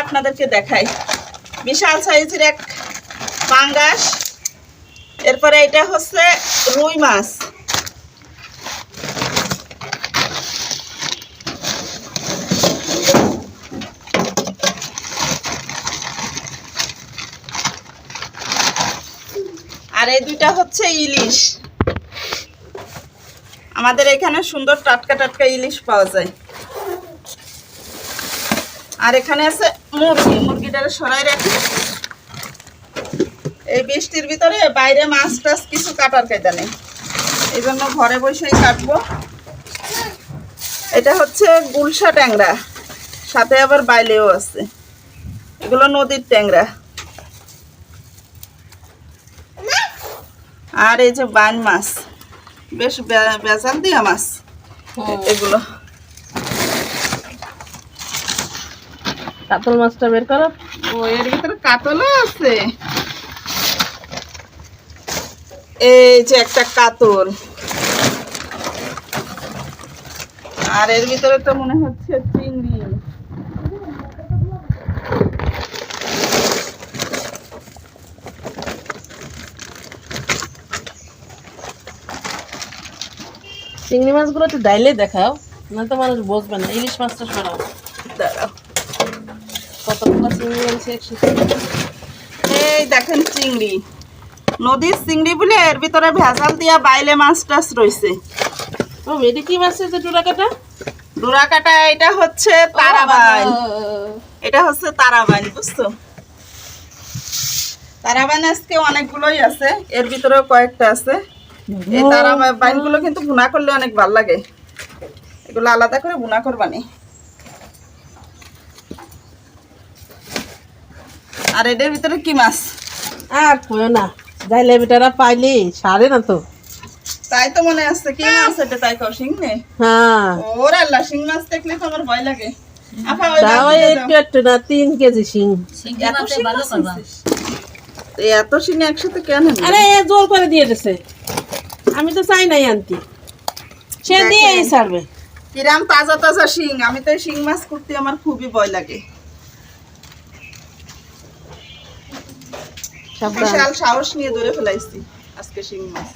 আপনাদেরকে দেখাই। বিশাল সাইজের এক পাঙ্গাস। এরপরে এটা হচ্ছে রুই মাছ। আর এই দুইটা হচ্ছে ইলিশ। আমাদের এখানে সুন্দর টাটকা টাটকা ইলিশ পাওয়া যায়। আর এখানে আছে মুরগি, মুরগিটারে সরাই রাখি। এই বৃষ্টির ভিতরে বাইরে মাছ টাছ কিছু কাটার কায়দা নেই, এই জন্য ঘরে বসেই কাটবো। এটা হচ্ছে গুলশা ট্যাংরা, সাথে আবার বাইলেও আছে। এগুলো নদীর ট্যাংরা। আর এই যে বাইন মাছ, বেশ বেজাল দিয়া মাছ এগুলো। কাতল মাছটা বের করো। ও এর ভিতরে কাতলও আছে। এই যে একটা কাতল। আর এর ভিতরে তো মনে হচ্ছে চিংড়ি। চিংড়ি মাছগুলো একটু ডাইলে দেখাও, না তো মানুষ বুঝবে না। ইলিশ মাছটা সরাও। দাঁড়াও, কতগুলো চিংড়ি আনছে একসাথে। এই দেখেন চিংড়ি, নদীর চিংড়ি বলে এর ভিতরে ভেজাল দিয়া বাইলে মাছ টাছ রয়েছে। ও এটা কি মাছ? যে ডোরা কাটা? ডোরা কাটা। এটা হচ্ছে তারাবাইন। এটা হচ্ছে তারাবাইন, বুঝছো? তারাবাইন আজকে অনেকগুলোই আছে, এর ভিতরেও কয়েকটা আছে। এই তারাবাইন গুলো কিন্তু ভুনা করলে অনেক ভালো লাগে। এগুলো আলাদা করে ভুনা করবানি। আর এদের ভিতরে কি মাছ? আর কইও না, যাইলে বেটারা পাইলে সারে না তো। তাই তো মনে আছে। কি মাছ এটা? তাই কও, শিং নে? হ্যাঁ, ওর আল্লাহ, শিং মাছ দেখলে তো আমার ভয় লাগে। আপা ওই তাও একটু একটু না, 3 কেজি শিং। এত শিং একসাথে কেন? আরে জোর করে দিয়ে দিছে, আমি তো চাই নাই আনতে, সে দিয়েই ছাড়বে। কিরাম তাজা তাজা শিং। আমি তো শিং মাছ করতে আমার খুবই ভয় লাগে। বিশাল সাহস নিয়ে ধরে ফেলাইছি আজকে শিং মাছ।